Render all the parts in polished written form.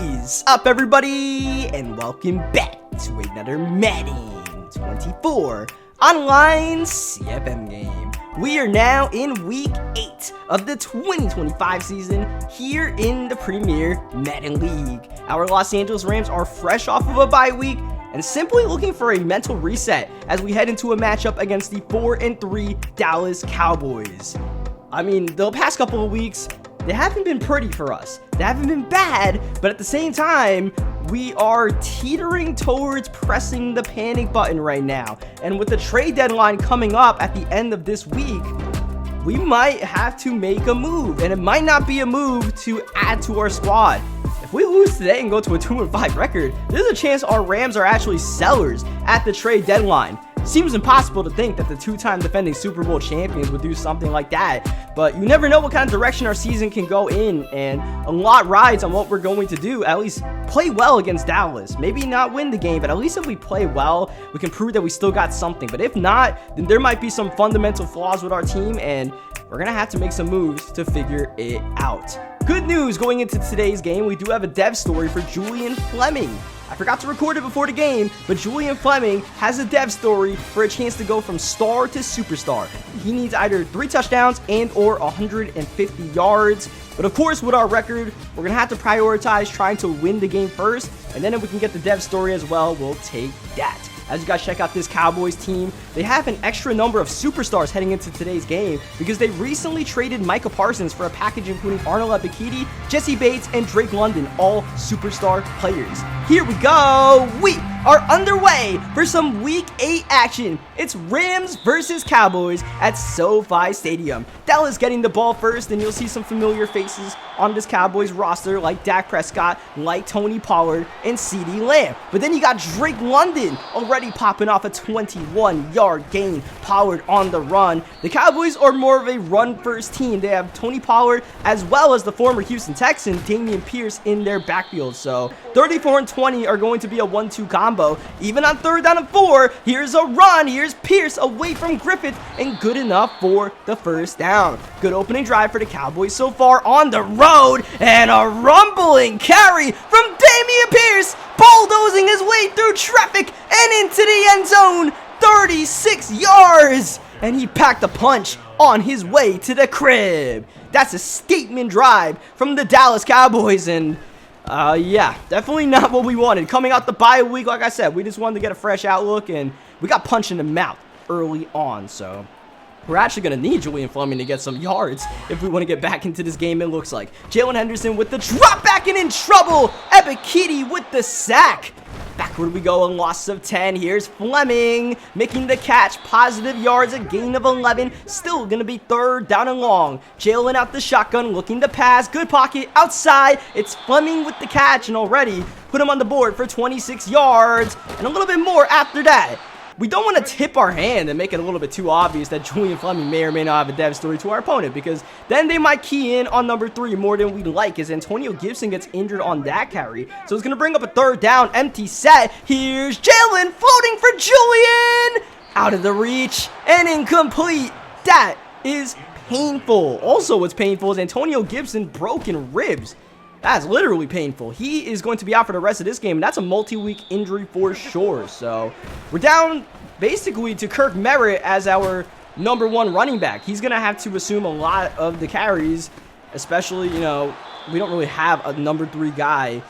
What is up, everybody, and welcome back to another Madden 24 online CFM game. We are now in week 8 of the 2025 season here in the Premier Madden League. Our Los Angeles Rams are fresh off of a bye week and simply looking for a mental reset as we head into a matchup against the 4-3 Dallas Cowboys. I mean, the past couple of weeks, they haven't been pretty for us. They haven't been bad, but at the same time, we are teetering towards pressing the panic button right now. And with the trade deadline coming up at the end of this week, we might have to make a move. And it might not be a move to add to our squad. If we lose today and go to a 2-5 record, there's a chance our Rams are actually sellers at the trade deadline. Seems impossible to think that the two-time defending Super Bowl champions would do something like that, but you never know what kind of direction our season can go in, and a lot rides on what we're going to do. At least play well against Dallas. Maybe not win the game, but at least if we play well, we can prove that we still got something. But if not, then there might be some fundamental flaws with our team, and we're going to have to make some moves to figure it out. Good news going into today's game, we do have a dev story for Julian Fleming. I forgot to record it before the game, but Julian Fleming has a dev story for a chance to go from star to superstar. He needs either 3 touchdowns and or 150 yards. But of course, with our record, we're going to have to prioritize trying to win the game first. And then if we can get the dev story as well, we'll take that. As you guys check out this Cowboys team, they have an extra number of superstars heading into today's game because they recently traded Micah Parsons for a package including Arnold Ebiketie, Jesse Bates, and Drake London, all superstar players. Here we go! We are underway for some Week 8 action. It's Rams versus Cowboys at SoFi Stadium. Dallas getting the ball first, and you'll see some familiar faces on this Cowboys roster like Dak Prescott, like Tony Pollard, and CeeDee Lamb. But then you got Drake London already popping off a 21-yard gain. Pollard on the run. The Cowboys are more of a run-first team. They have Tony Pollard as well as the former Houston Texan, Dameon Pierce, in their backfield. So 34 and 20 are going to be a 1-2 combo. Even on 3rd down and 4, here's a run. Here's Pierce away from Griffith, and good enough for the first down. Good opening drive for the Cowboys so far on the road, and a rumbling carry from Dameon Pierce, bulldozing his way through traffic and into the end zone. 36 yards, and he packed a punch on his way to the crib. That's a statement drive from the Dallas Cowboys, and yeah, definitely not what we wanted. Coming out the bye week, like I said, we just wanted to get a fresh outlook, and we got punched in the mouth early on, so we're actually going to need Julian Fleming to get some yards if we want to get back into this game, it looks like. Jalen Henderson with the drop back and in trouble. Ebiketie with the sack. Backward we go, a loss of 10. Here's Fleming making the catch. Positive yards, a gain of 11. Still going to be 3rd down and long. Jalen out the shotgun, looking to pass. Good pocket outside. It's Fleming with the catch, and already put him on the board for 26 yards. And a little bit more after that. We don't want to tip our hand and make it a little bit too obvious that Julian Fleming may or may not have a dev story to our opponent, because then they might key in on number 3 more than we'd like, as Antonio Gibson gets injured on that carry. So it's going to bring up a 3rd down, empty set. Here's Jalen floating for Julian. Out of the reach and incomplete. That is painful. Also, what's painful is Antonio Gibson broken ribs. That's literally painful. He is going to be out for the rest of this game, and that's a multi-week injury for sure. So we're down basically to Kirk Merritt as our number 1 running back. He's going to have to assume a lot of the carries, especially, you know, we don't really have a number 3 guy.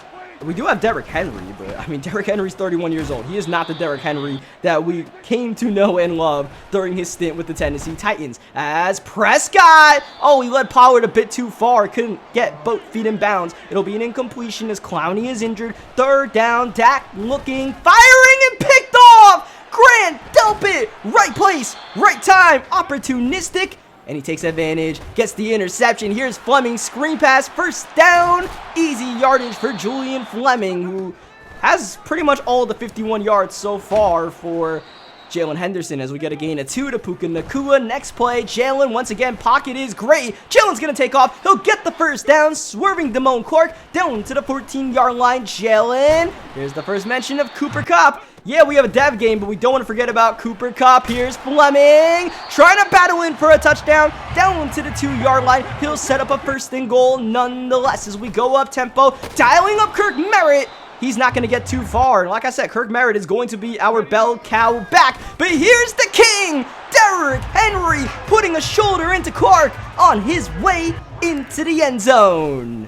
We do have Derrick Henry, but I mean, Derrick Henry's 31 years old. He is not the Derrick Henry that we came to know and love during his stint with the Tennessee Titans. As Prescott, oh, he led Pollard a bit too far. Couldn't get both feet in bounds. It'll be an incompletion as Clowney is injured. 3rd down, Dak looking, firing, and picked off. Grant Delpit, right place, right time, opportunistic. And he takes advantage, gets the interception. Here's Fleming, screen pass, 1st down. Easy yardage for Julian Fleming, who has pretty much all the 51 yards so far for Jalen Henderson, as we get a gain of 2 to Puka Nacua. Next play, Jalen once again, pocket is great. Jalen's going to take off. He'll get the 1st down, swerving Damone Clark down to the 14-yard line. Jalen, here's the first mention of Cooper Kupp. Yeah, we have a dev game, but we don't want to forget about Cooper Kupp. Here's Fleming trying to battle in for a touchdown down to the 2-yard line. He'll set up a 1st and goal nonetheless as we go up tempo, dialing up Kirk Merritt. He's not going to get too far. And like I said, Kirk Merritt is going to be our bell cow back. But here's the king, Derrick Henry, putting a shoulder into Clark on his way into the end zone.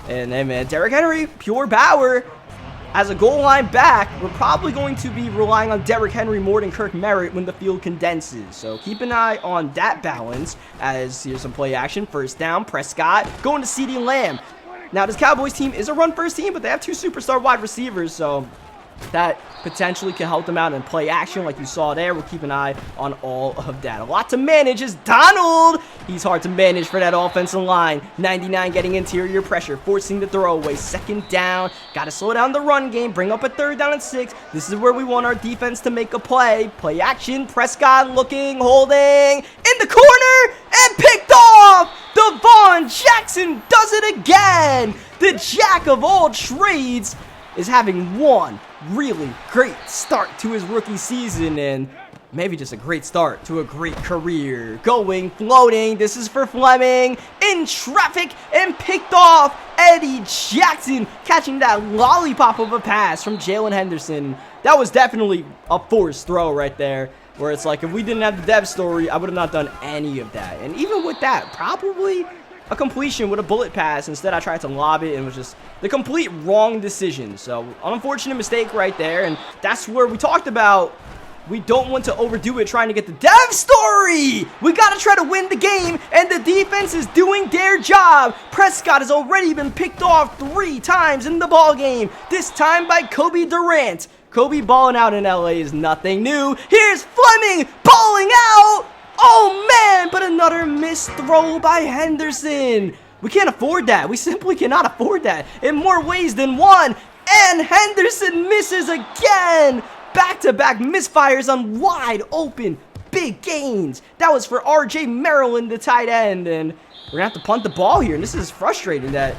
And then, man, Derrick Henry, pure power. As a goal line back, we're probably going to be relying on Derrick Henry more than Kirk Merritt when the field condenses. So keep an eye on that balance as here's some play action. 1st down, Prescott going to CeeDee Lamb. Now, this Cowboys team is a run-first team, but they have 2 superstar wide receivers, so that potentially can help them out in play action like you saw there. We'll keep an eye on all of that. A lot to manage is Donald. He's hard to manage for that offensive line. 99 getting interior pressure, forcing the throwaway. 2nd down. Got to slow down the run game. Bring up a 3rd down and 6. This is where we want our defense to make a play. Play action. Prescott looking, holding, in the corner, and picked off. Devon Jackson does it again. The jack of all trades is having one really great start to his rookie season and maybe just a great start to a great career. Going, floating, this is for Fleming, in traffic and picked off. Eddie Jackson catching that lollipop of a pass from Jalen Henderson. That was definitely a forced throw right there, where it's like if we didn't have the dev story, I would have not done any of that. And even with that, probably a completion with a bullet pass. Instead, I tried to lob it and it was just the complete wrong decision. So, an unfortunate mistake right there. And that's where we talked about we don't want to overdo it trying to get the dev story. We got to try to win the game, and the defense is doing their job. Prescott has already been picked off 3 times in the ball game, this time by Kobe Durant. Kobe balling out in LA is nothing new. Here's Fleming balling out. Oh, man, but another missed throw by Henderson. We can't afford that. We simply cannot afford that in more ways than one. And Henderson misses again. Back-to-back misfires on wide open big gains. That was for RJ Maryland, the tight end. And we're going to have to punt the ball here. And this is frustrating that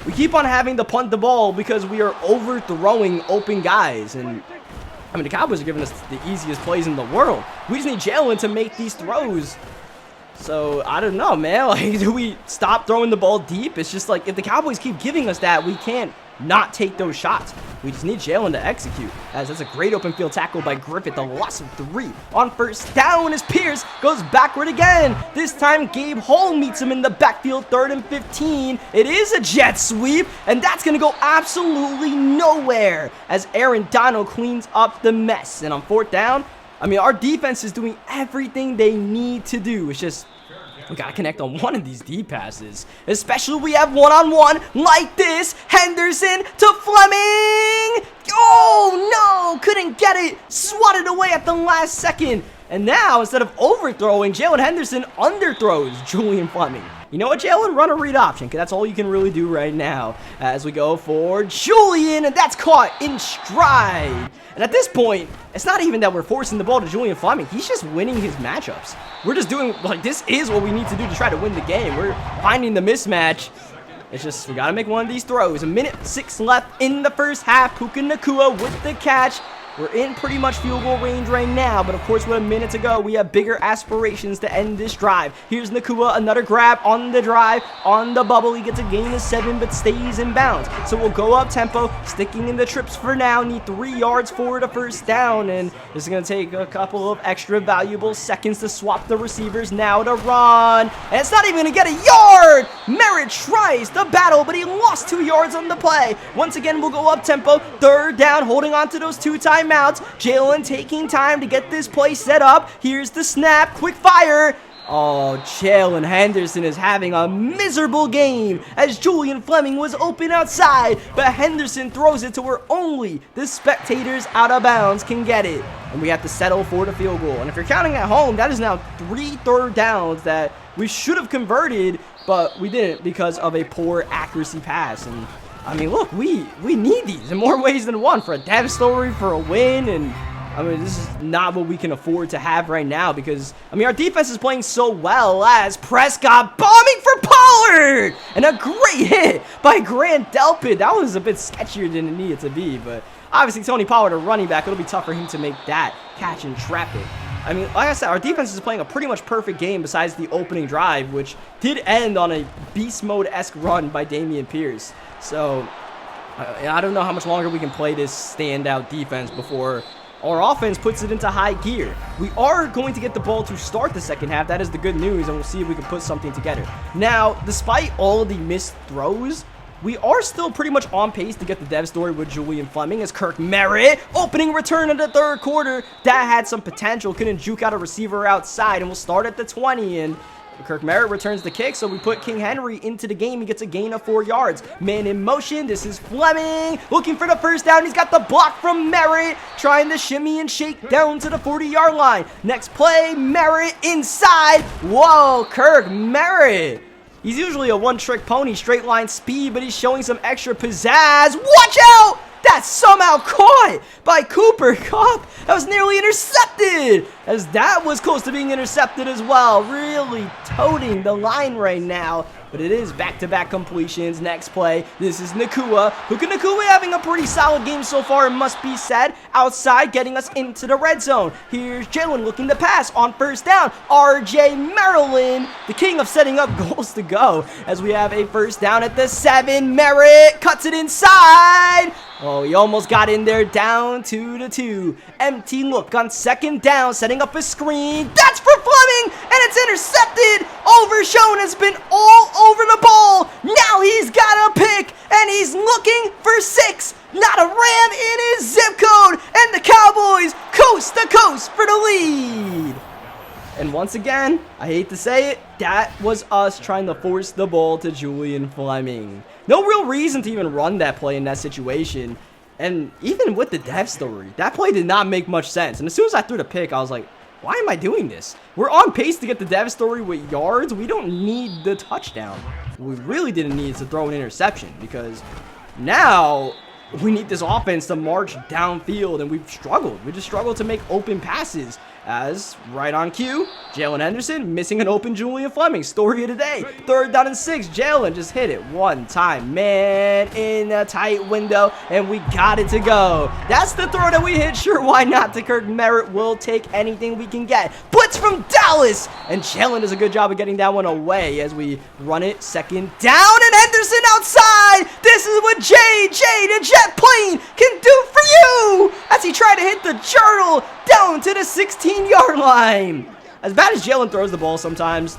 we keep on having to punt the ball because we are overthrowing open guys. And I mean, the Cowboys are giving us the easiest plays in the world. We just need Jalen to make these throws. So, I don't know, man. Like, do we stop throwing the ball deep? It's just like, if the Cowboys keep giving us that, we can't not take those shots. We just need Jalen to execute. As that's a great open field tackle by Griffith. A loss of 3 on 1st down as Pierce goes backward again. This time, Gabe Hall meets him in the backfield, 3rd and 15. It is a jet sweep, and that's going to go absolutely nowhere as Aaron Donald cleans up the mess. And on 4th down, I mean, our defense is doing everything they need to do. It's just we got to connect on one of these deep passes. Especially we have one-on-one like this. Henderson to Fleming. Oh, no. Couldn't get it. Swatted away at the last second. And now, instead of overthrowing, Jalen Henderson underthrows Julian Fleming. You know what, Jalen? Run a read option, because that's all you can really do right now. As we go for Julian, and that's caught in stride. And at this point, it's not even that we're forcing the ball to Julian Fleming. He's just winning his matchups. We're just doing, like, this is what we need to do to try to win the game. We're finding the mismatch. It's just, we got to make one of these throws. 1:06 left in the first half. Puka Nacua with the catch. We're in pretty much field goal range right now, but of course with a minute to go, we have bigger aspirations to end this drive. Here's Nacua, another grab on the drive, on the bubble. He gets a gain of 7, but stays in bounds. So we'll go up tempo, sticking in the trips for now. Need 3 yards for the 1st down, and this is going to take a couple of extra valuable seconds to swap the receivers now to run. And it's not even going to get a yard. Merritt tries the battle, but he lost 2 yards on the play. Once again, we'll go up tempo, 3rd down, holding on to those 2 timeouts. Jalen taking time to get this play set up. Here's the snap, quick fire. Oh, Jalen Henderson is having a miserable game as Julian Fleming was open outside, but Henderson throws it to where only the spectators out of bounds can get it. And we have to settle for the field goal. And if you're counting at home, that is now 3 third downs that we should have converted, but we didn't because of a poor accuracy pass. And I mean, look, we need these in more ways than one, for a dev story, for a win, and I mean, this is not what we can afford to have right now because, I mean, our defense is playing so well as Prescott bombing for Pollard! And a great hit by Grant Delpit. That was a bit sketchier than it needed to be, but obviously Tony Pollard, a running back, it'll be tough for him to make that catch in traffic. I mean, like I said, our defense is playing a pretty much perfect game besides the opening drive, which did end on a beast mode-esque run by Dameon Pierce. So, I don't know how much longer we can play this standout defense before our offense puts it into high gear. We are going to get the ball to start the second half. That is the good news, and we'll see if we can put something together. Now, despite all of the missed throws, we are still pretty much on pace to get the dev story with Julian Fleming as Kirk Merritt, opening return in the third quarter. That had some potential, couldn't juke out a receiver outside, and we'll start at the 20, and Kirk Merritt returns the kick, so we put King Henry into the game. He gets a gain of 4 yards. Man in motion. This is Fleming looking for the first down. He's got the block from Merritt, trying to shimmy and shake down to the 40-yard line. Next play, Merritt inside. Whoa, Kirk Merritt. He's usually a one-trick pony, straight line speed, but he's showing some extra pizzazz. Watch out! That's somehow caught by Cooper Kupp. That was nearly intercepted, as that was close to being intercepted as well. Really toting the line right now, but it is back-to-back completions. Next play, this is Nacua. Puka Nacua having a pretty solid game so far, it must be said. Outside, getting us into the red zone. Here's Jalen looking to pass on first down. R.J. Maryland, the king of setting up goals to go, as we have a first down at the 7. Merritt cuts it inside. Oh, he almost got in there, down to the 2. Empty look on second down, setting up a screen. That's for Fleming, and it's intercepted. Overshown has been all over the ball. Now he's got a pick, and he's looking for 6. Not a Ram in his zip code, and the Cowboys coast to coast for the lead. And once again, I hate to say it, that was us trying to force the ball to Julian Fleming. No real reason to even run that play in that situation. And even with the dev story, that play did not make much sense. And as soon as I threw the pick, I was like, why am I doing this? We're on pace to get the dev story with yards. We don't need the touchdown. What we really didn't need is to throw an interception, because now we need this offense to march downfield, and we've struggled. We just struggled to make open passes. As right on cue, Jalen Henderson missing an open Julian Fleming. Story of the day. 3rd down and 6. Jalen just hit it one time. Man in a tight window, and we got it to go. That's the throw that we hit. Sure, why not? To Kirk Merritt. We'll take anything we can get. Blitz from Dallas, and Jalen does a good job of getting that one away as we run it. Second down, and Henderson outside. This is what JJ, the jet plane, can do for you as he tried to hit the journal down to the 16-yard line. As bad as Jalen throws the ball sometimes,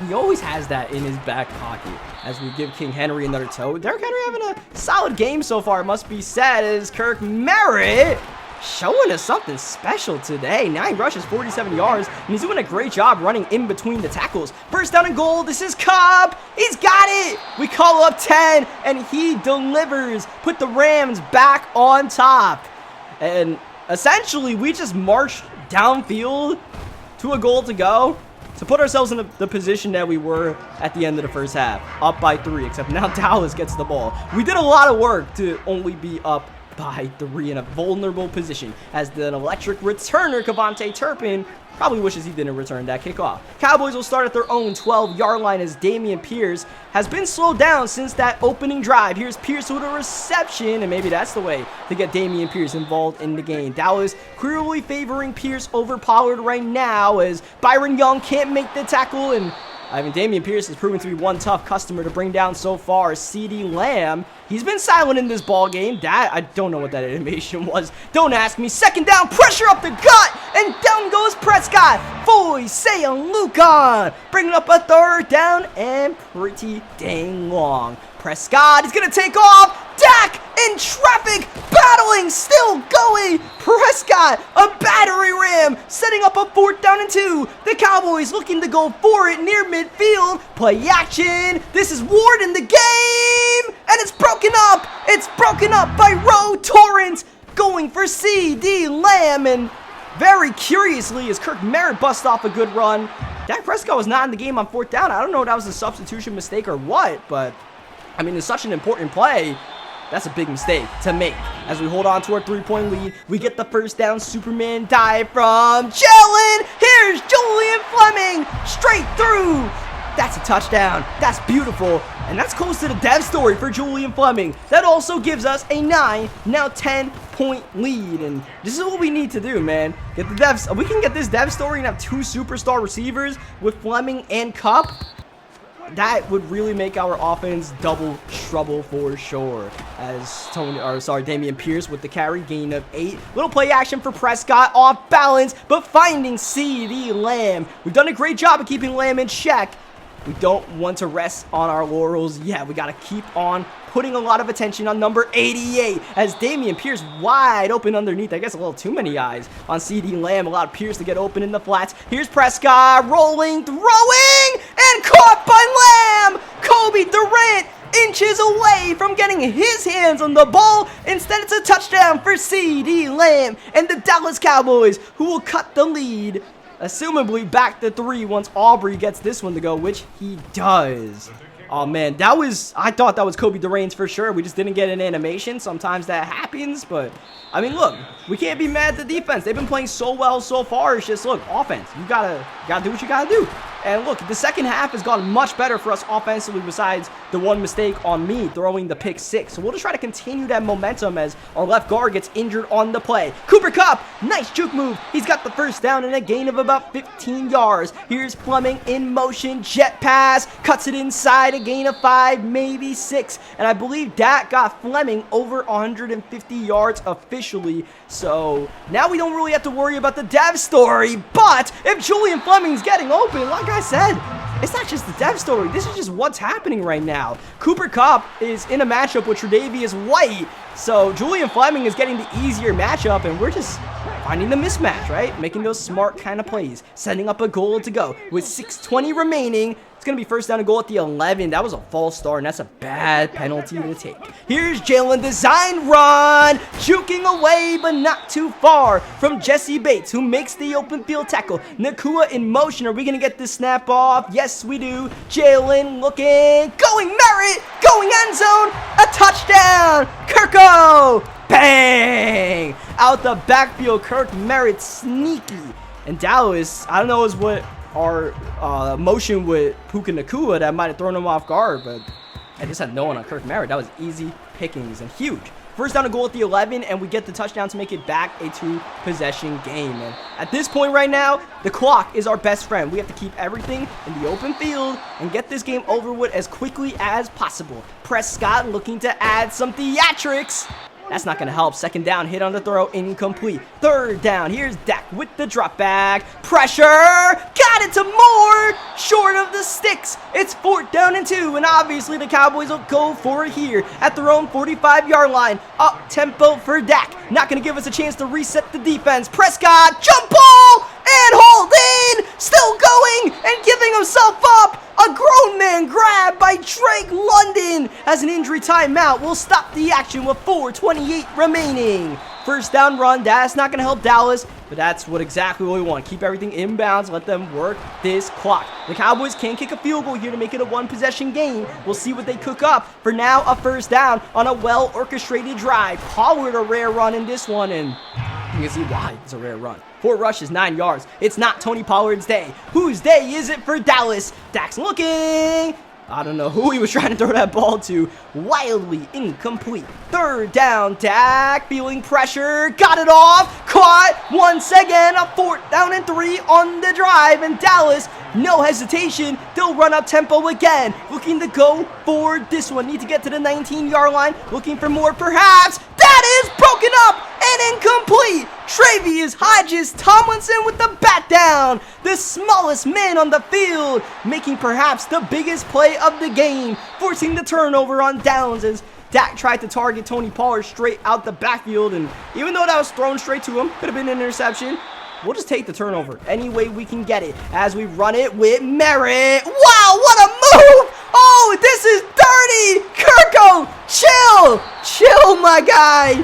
he always has that in his back pocket. As we give King Henry another toe. Derrick Henry having a solid game so far, it must be said, as Kirk Merritt showing us something special today. 9 rushes, 47 yards, and he's doing a great job running in between the tackles. First down and goal. This is Cobb. He's got it. We call up 10, and he delivers. Put the Rams back on top. And essentially, we just marched downfield to a goal to go to put ourselves in the position that we were at the end of the first half, up by 3, except now Dallas gets the ball. We did a lot of work to only be up by 3 in a vulnerable position, as the electric returner, Kevontae Turpin, probably wishes he didn't return that kickoff. Cowboys will start at their own 12-yard line as Dameon Pierce has been slowed down since that opening drive. Here's Pierce with a reception, and maybe that's the way to get Dameon Pierce involved in the game. Dallas clearly favoring Pierce over Pollard right now, as Byron Young can't make the tackle, and I mean, Dameon Pierce has proven to be one tough customer to bring down so far. CeeDee Lamb, he's been silent in this ball game. That, I don't know what that animation was. Don't ask me. Second down, pressure up the gut, and down goes Prescott. Foy, Sayun, Lucan, bringing up a 3rd down and pretty dang long. Prescott is going to take off. Dak in traffic, battling, still going. Prescott, a battery ram, setting up a 4th down and 2. The Cowboys looking to go for it near midfield. Play action. This is Ward in the game, and it's broken up. It's broken up by Roe Torrance, going for CeeDee Lamb, and very curiously, as Kirk Merritt busts off a good run, Dak Prescott was not in the game on 4th down. I don't know if that was a substitution mistake or what, but I mean, it's such an important play. That's a big mistake to make. As we hold on to our 3-point lead, we get the first down Superman dive from Jalen. Here's Julian Fleming, straight through. That's a touchdown. That's beautiful. And that's close to the dev story for Julian Fleming. That also gives us a 9, now 10-point lead. And this is what we need to do, man. Get the devs. We can get this dev story and have 2 superstar receivers with Fleming and Cup. That would really make our offense double trouble for sure. As Damian Pierce with the carry, gain of 8. Little play action for Prescott, off balance, but finding CeeDee Lamb. We've done a great job of keeping Lamb in check. We don't want to rest on our laurels yet. We got to keep on putting a lot of attention on number 88 as Damian Pierce wide open underneath. I guess a little too many eyes on CeeDee Lamb. Allowed Pierce to get open in the flats. Here's Prescott rolling, throwing, and caught by Lamb. Kobe Durant inches away from getting his hands on the ball. Instead, it's a touchdown for CeeDee Lamb and the Dallas Cowboys, who will cut the lead, assumably back to 3 once Aubrey gets this one to go, which he does. Oh man, I thought that was Kobe Durant for sure. We just didn't get an animation. Sometimes that happens, but I mean, look, we can't be mad at the defense. They've been playing so well so far. It's just, look, offense. You gotta do what you gotta do. And look, the second half has gone much better for us offensively besides the one mistake on me throwing the pick 6. So we'll just try to continue that momentum as our left guard gets injured on the play. Cooper Kupp, nice juke move. He's got the first down and a gain of about 15 yards. Here's Fleming in motion, jet pass, cuts it inside, a gain of 5, maybe 6. And I believe that got Fleming over 150 yards officially. So now we don't really have to worry about the dev story. But if Julian Fleming's getting open, like I said, it's not just the dev story. This is just what's happening right now. Cooper Kupp is in a matchup with Tre'Davious White. So Julian Fleming is getting the easier matchup, and we're just finding the mismatch, right? Making those smart kind of plays. Setting up a goal to go with 6:20 remaining. It's going to be first down and goal at the 11. That was a false start, and that's a bad penalty to take. Here's Jalen, design run. Juking away, but not too far from Jesse Bates, who makes the open field tackle. Nakua in motion. Are we going to get this snap off? Yes, we do. Jalen looking. Going Merritt. Going end zone. A touchdown. Kirko. Bang. Out the backfield, Kirk Merritt sneaky. And Dallas, I don't know is what our motion with Puka Nakua that might have thrown him off guard, but I just had no one on Kirk Merritt. That was easy pickings and huge. First down and goal at the 11, and we get the touchdown to make it back a 2-possession game. And at this point right now, the clock is our best friend. We have to keep everything in the open field and get this game over with as quickly as possible. Prescott looking to add some theatrics. That's not going to help. Second down, hit on the throw, incomplete. Third down, here's Dak with the drop back. Pressure, got it to Moore, short of the sticks. It's 4th down and 2, and obviously the Cowboys will go for it here at their own 45-yard line. Up tempo for Dak. Not going to give us a chance to reset the defense. Prescott, jump ball, and hold in. Still going and giving himself up. A grown man grab by Drake London as an injury timeout will stop the action with 4:28 remaining. First down run, that's not going to help Dallas, but that's what exactly we want. Keep everything inbounds, let them work this clock. The Cowboys can kick a field goal here to make it a 1-possession game. We'll see what they cook up. For now, a first down on a well-orchestrated drive. Pollard a rare run in this one, and you can see why it's a rare run. 4 rushes, 9 yards. It's not Tony Pollard's day. Whose day is it for Dallas? Dak's looking. I don't know who he was trying to throw that ball to. Wildly incomplete. Third down, Dak feeling pressure. Got it off. Caught once again. A 4th down and 3 on the drive. And Dallas, no hesitation. They'll run up tempo again. Looking to go for this one. Need to get to the 19-yard line. Looking for more perhaps. That is broken up and incomplete. Travius Hodges Tomlinson with the bat down. The smallest man on the field, making perhaps the biggest play of the game, forcing the turnover on downs as Dak tried to target Tony Pollard straight out the backfield, and even though that was thrown straight to him, could have been an interception. We'll just take the turnover any way we can get it as we run it with Merritt. Wow, what a move! Oh, this is dirty! Kirko, chill! Chill, my guy!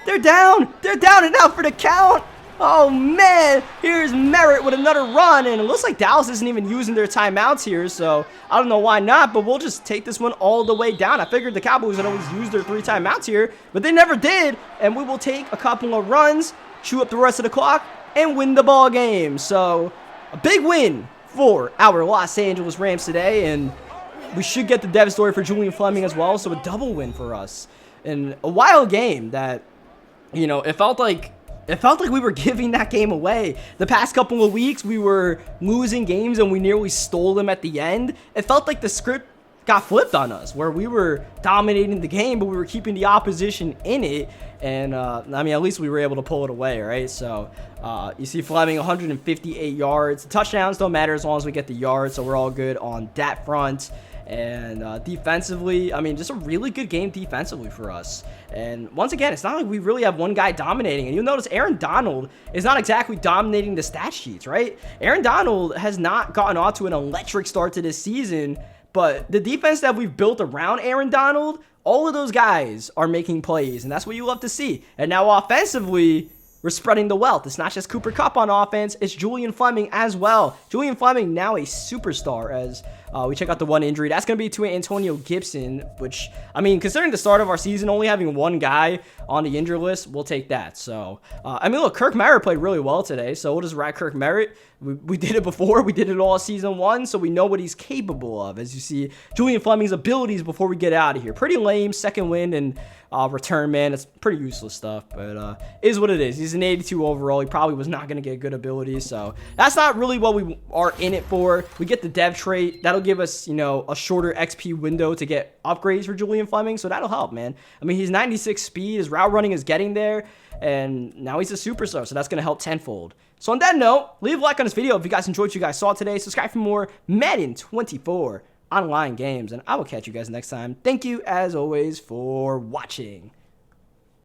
They're down and out for the count. Oh, man. Here's Merritt with another run. And it looks like Dallas isn't even using their timeouts here. So I don't know why not. But we'll just take this one all the way down. I figured the Cowboys would always use their 3 timeouts here. But they never did. And we will take a couple of runs, chew up the rest of the clock, and win the ball game. So a big win for our Los Angeles Rams today. And we should get the dev story for Julian Fleming as well. So a double win for us. And a wild game that, you know, it felt like we were giving that game away. The past couple of weeks, we were losing games and we nearly stole them at the end. It felt like the script got flipped on us, where we were dominating the game, but we were keeping the opposition in it. And, I mean, at least we were able to pull it away, right? So, you see Fleming, 158 yards. Touchdowns don't matter as long as we get the yards, so we're all good on that front. And defensively, I mean, just a really good game defensively for us. And once again, it's not like we really have one guy dominating. And you'll notice Aaron Donald is not exactly dominating the stat sheets, right? Aaron Donald has not gotten off to an electric start to this season. But the defense that we've built around Aaron Donald, all of those guys are making plays. And that's what you love to see. And now offensively, we're spreading the wealth. It's not just Cooper Kupp on offense. It's Julian Fleming as well. Julian Fleming now a superstar as we check out the one injury. That's going to be to Antonio Gibson, which, I mean, considering the start of our season, only having one guy on the injury list, we'll take that. So, I mean, look, Kirk Merritt played really well today. So we'll just ride Kirk Merritt. We did it before. We did it all season 1, so we know what he's capable of. As you see, Julian Fleming's abilities before we get out of here. Pretty lame, second win and return man. It's pretty useless stuff, but is what it is. He's an 82 overall. He probably was not going to get good abilities, so that's not really what we are in it for. We get the dev trait. That'll give us, you know, a shorter XP window to get upgrades for Julian Fleming, so that'll help, man. I mean, he's 96 speed. His route running is getting there, and now he's a superstar, so that's going to help tenfold. So on that note, leave a like on this video if you guys enjoyed what you guys saw today. Subscribe for more Madden 24 online games, and I will catch you guys next time. Thank you, as always, for watching.